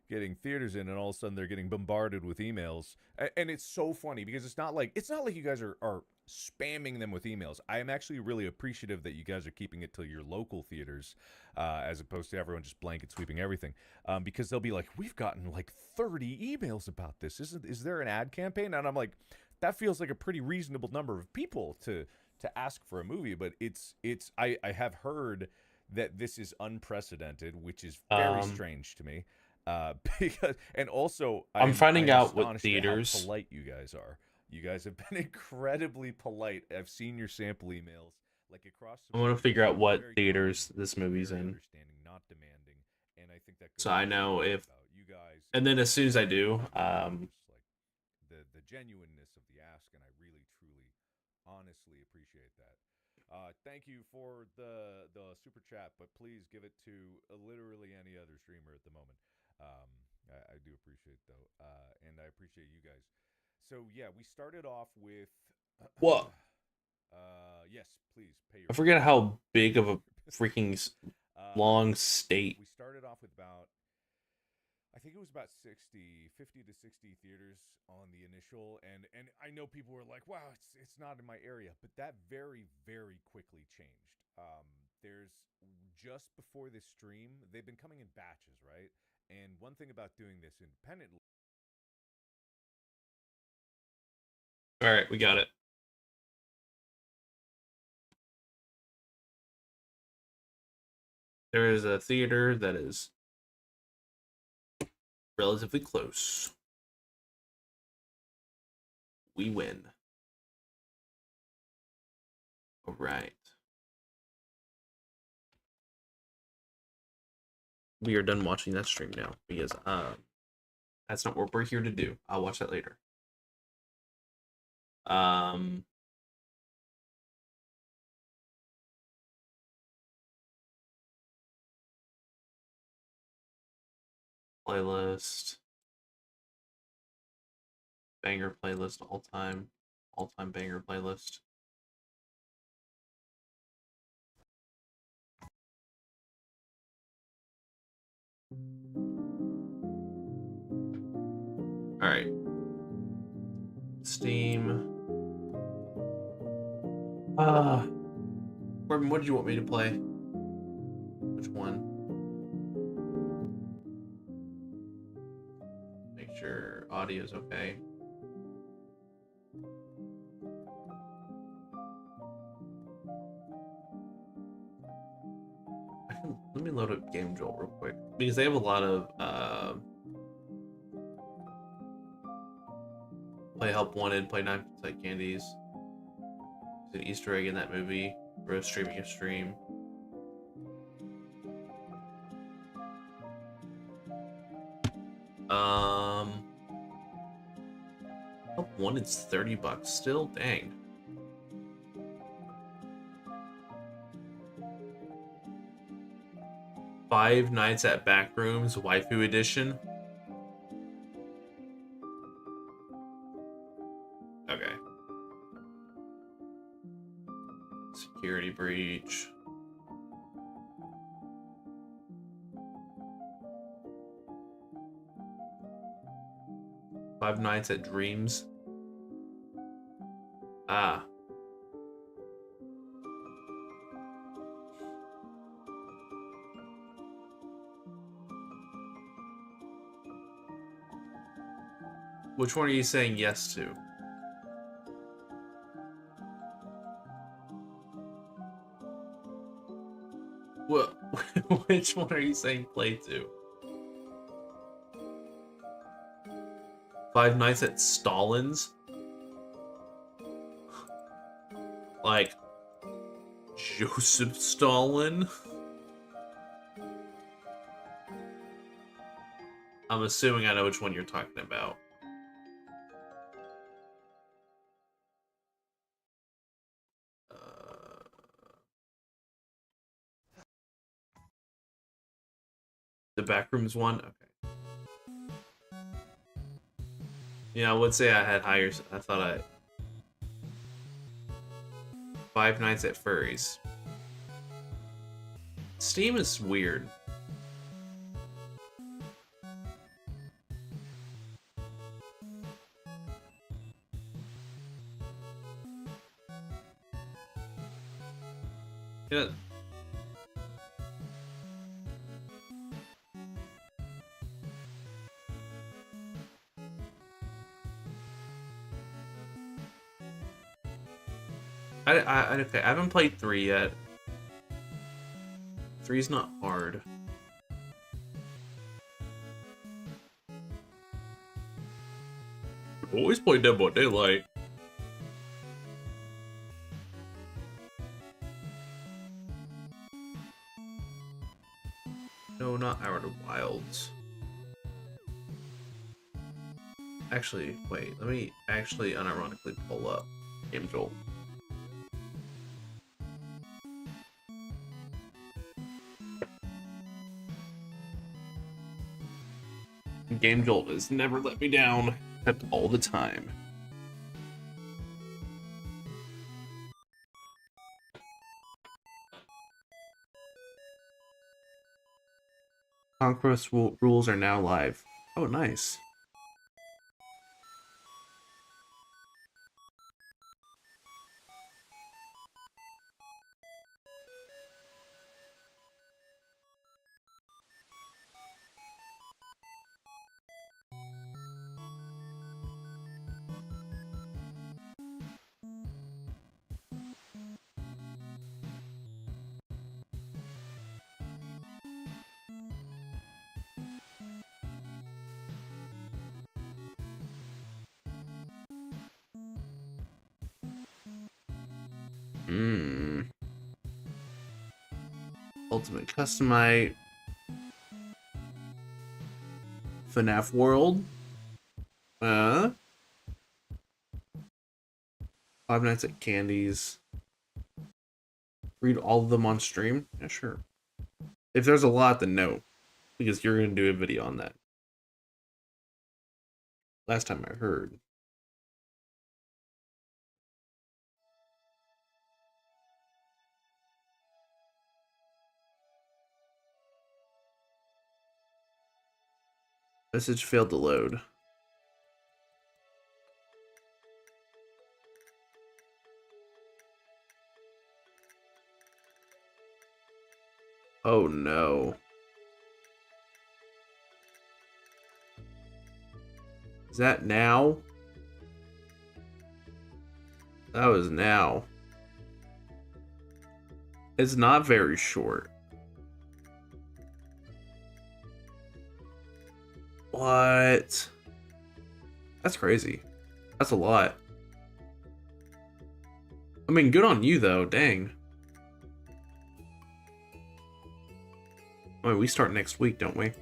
getting theaters in, and all of a sudden they're getting bombarded with emails. And it's so funny because it's not like you guys are spamming them with emails. I am actually really appreciative that you guys are keeping it to your local theaters, as opposed to everyone just blanket sweeping everything. Because they'll be like, we've gotten like 30 emails about this. Is there an ad campaign? And I'm like, that feels like a pretty reasonable number of people to ask for a movie. But I have heard that this is unprecedented, which is very strange to me. Because, and also I'm finding out what astonished at theaters how polite you guys are. You guys have been incredibly polite. I've seen your sample emails, like across. I want to figure out what theaters this movie's in. Understanding, not demanding, and I think that. So I know if. You guys. And then as soon as I do, like the genuineness of the ask, and I really, truly, honestly appreciate that. Thank you for the super chat, but please give it to literally any other streamer at the moment. I do appreciate though, and I appreciate you guys. So yeah, we started off with what? Yes, please pay your. I forget how big of a freaking Uh, long state. We started off with about, I think it was about 50 to 60 theaters on the initial, and I know people were like, "Wow, it's not in my area," but that very very quickly changed. There's just before this stream, they've been coming in batches, right? And one thing about doing this independently. All right, we got it. There is a theater that is relatively close. We win. All right. We are done watching that stream now because that's not what we're here to do. I'll watch that later. Playlist. Banger playlist, all time banger playlist. All right. Steam. Corbin, what did you want me to play? Which one? Make sure audio's okay. Let me load up Game Jolt real quick because they have a lot of play Help Wanted, play 9 Like Candies. There's an Easter egg in that movie. We're streaming a stream. Help Wanted's $30 still? Dang. Five Nights at Backrooms Waifu Edition. Okay. Security breach. Five Nights at Dreams. Ah. Which one are you saying yes to? What? Which one are you saying play to? Five Nights at Stalin's? Like Joseph Stalin? I'm assuming I know which one you're talking about. The Backrooms one? Okay. Yeah, I would say I had higher. I thought I. Five Nights at Furries. Steam is weird. Yeah. Okay, I haven't played 3 yet. 3's not hard. I've always played Dead by Daylight. No, not Outer Wilds. Actually, wait, let me actually unironically pull up Game Jolt. Game Jolt has never let me down, except all the time. Conquest rules are now live. Oh, nice. Ultimate Customite. FNAF World. Five Nights at Candy's. Read all of them on stream? Yeah, sure. If there's a lot, then no. Because you're going to do a video on that. Last time I heard. Message failed to load. Oh no. Is that now? That was now. It's not very short. What? That's crazy. That's a lot. I mean, good on you though, dang. I mean, we start next week, don't we?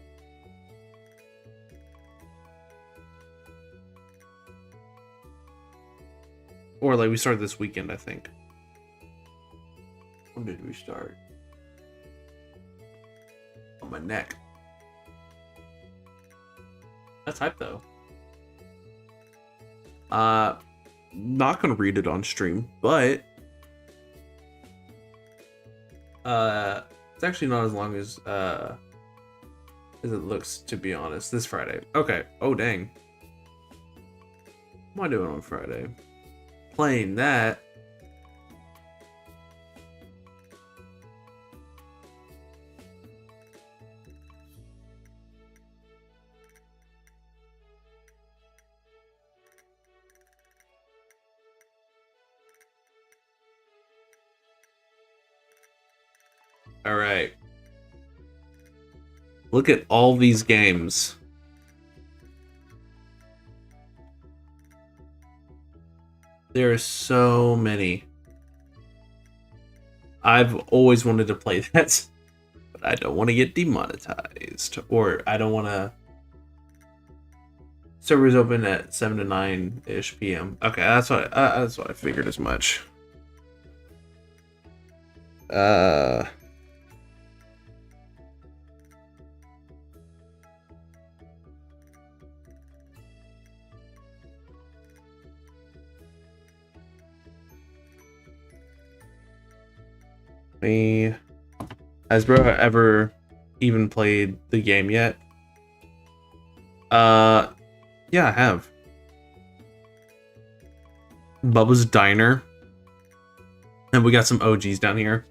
Or like we started this weekend, I think. When did we start? On my neck. That's hype though. Not gonna read it on stream, but it's actually not as long as it looks, to be honest. This Friday. Okay. Oh dang. What am I doing on Friday? Playing that. All right. Look at all these games. There are so many. I've always wanted to play that, but I don't want to get demonetized, or I don't want to. Servers open at 7 to 9-ish p.m. Okay, that's what I figured as much. Has bro ever even played the game yet? Yeah, I have. Bubba's Diner. And we got some OGs down here.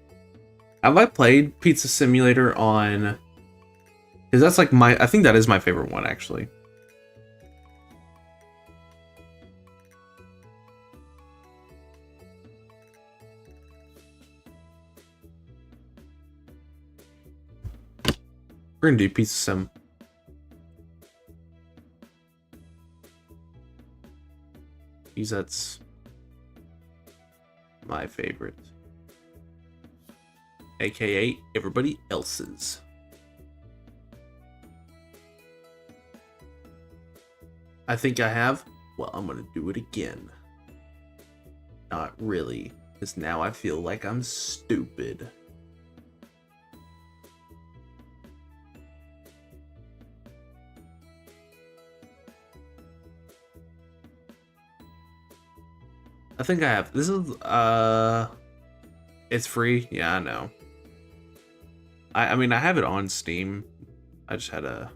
Have I played Pizza Simulator on... Because that's like my... I think that is my favorite one, actually. We're gonna do Pizza Sim. Because that's my favorite. AKA everybody else's. I think I have. Well, I'm gonna do it again. Not really, because now I feel like I'm stupid. I think I have. This is it's free. Yeah, I know. I mean, I have it on Steam, I just had a.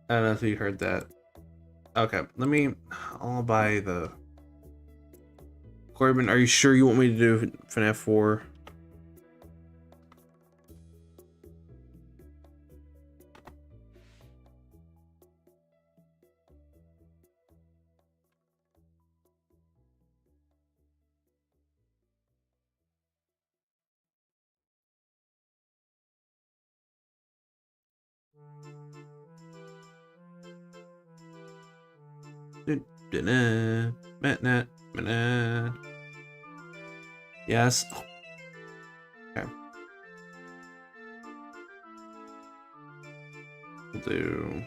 I don't know if you heard that. Okay, I'll buy the. Corbin, are you sure you want me to do FNAF 4? Yes. Okay. We'll do.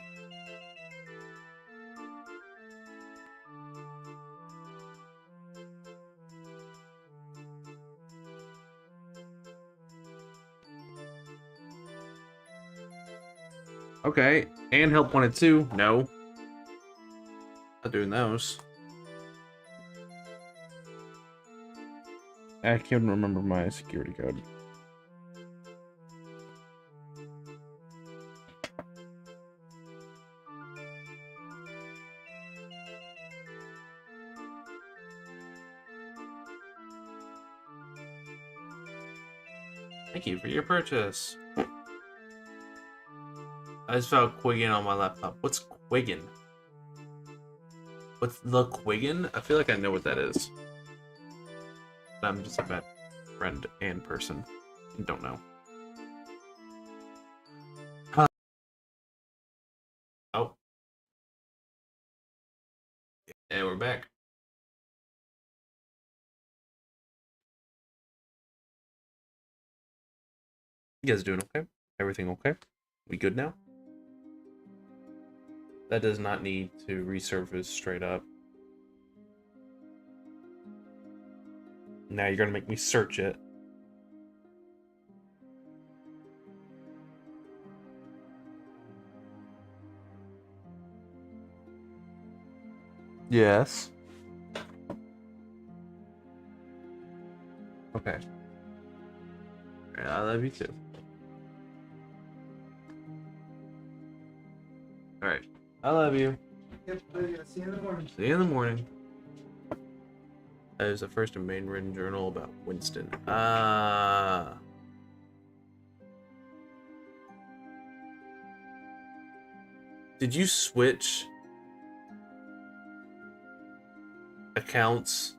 Okay. And help wanted too. No. Not doing those. I can't remember my security code. Thank you for your purchase. I just found Quiggin on my laptop. What's Quiggin? What's the Quiggin? I feel like I know what that is. But I'm just a bad friend and person. Don't know. Oh. And we're back. You guys doing okay? Everything okay? We good now? That does not need to resurface straight up. Now you're gonna make me search it. Yes. Okay. I love you too. Alright. I love you. Yep, see you in the morning. See you in the morning. That is the first and main written journal about Winston. Ah. Did you switch accounts?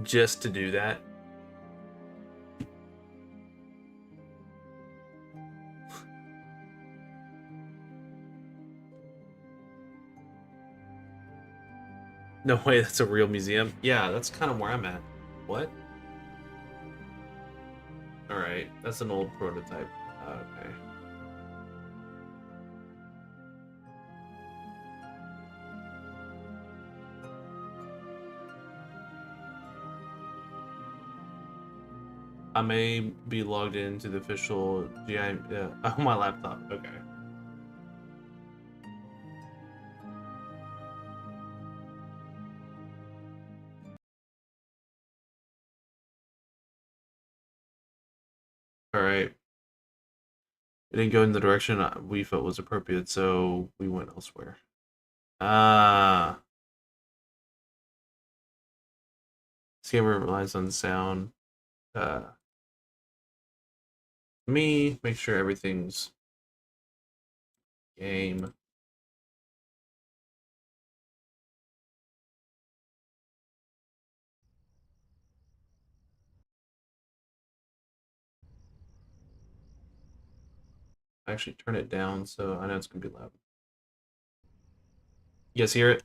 Just to do that? No way, that's a real museum? Yeah, that's kind of where I'm at. What? Alright, that's an old prototype. Okay. I may be logged into the official GI on my laptop. Okay. All right. It didn't go in the direction we felt was appropriate, so we went elsewhere. Ah. Scammer relies on sound. Make sure everything's game. Actually, turn it down so I know it's gonna be loud. You guys hear it?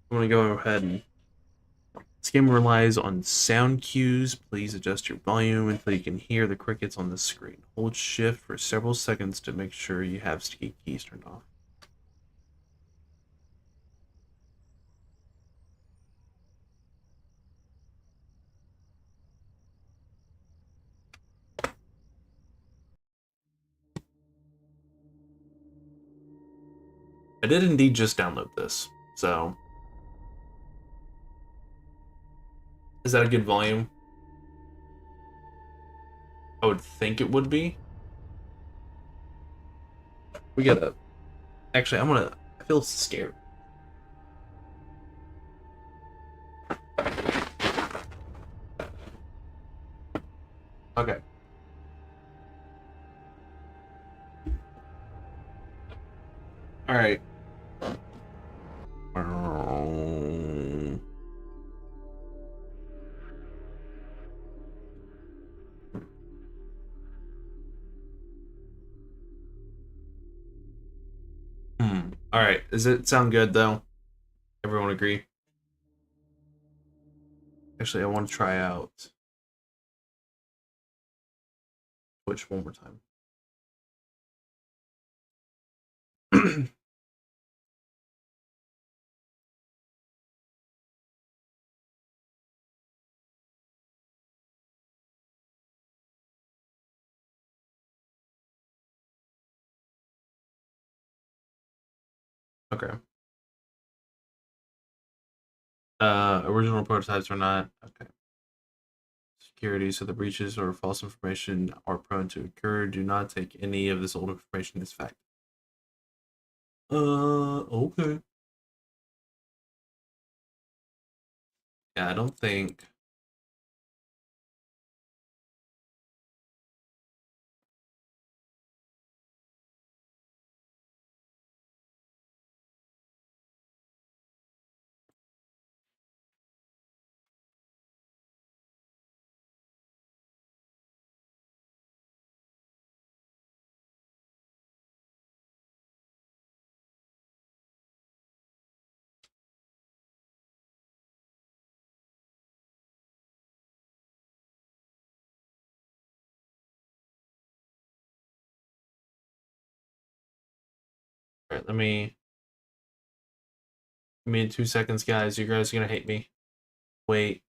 I'm gonna go ahead and. This game relies on sound cues. Please adjust your volume until you can hear the crickets on the screen. Hold shift for several seconds to make sure you have keys turned off. I did indeed just download this, so Is that a good volume? I would think it would be. We gotta... Actually, I feel scared. Okay. Alright. Alright. Does it sound good, though? Everyone agree? Actually, I want to try out Twitch one more time. Okay. Original prototypes are not. Okay. Security, so the breaches or false information are prone to occur. Do not take any of this old information as fact. Okay. Yeah, I don't think. All right, let me. Give me 2 seconds, guys. You guys are gonna hate me. Wait.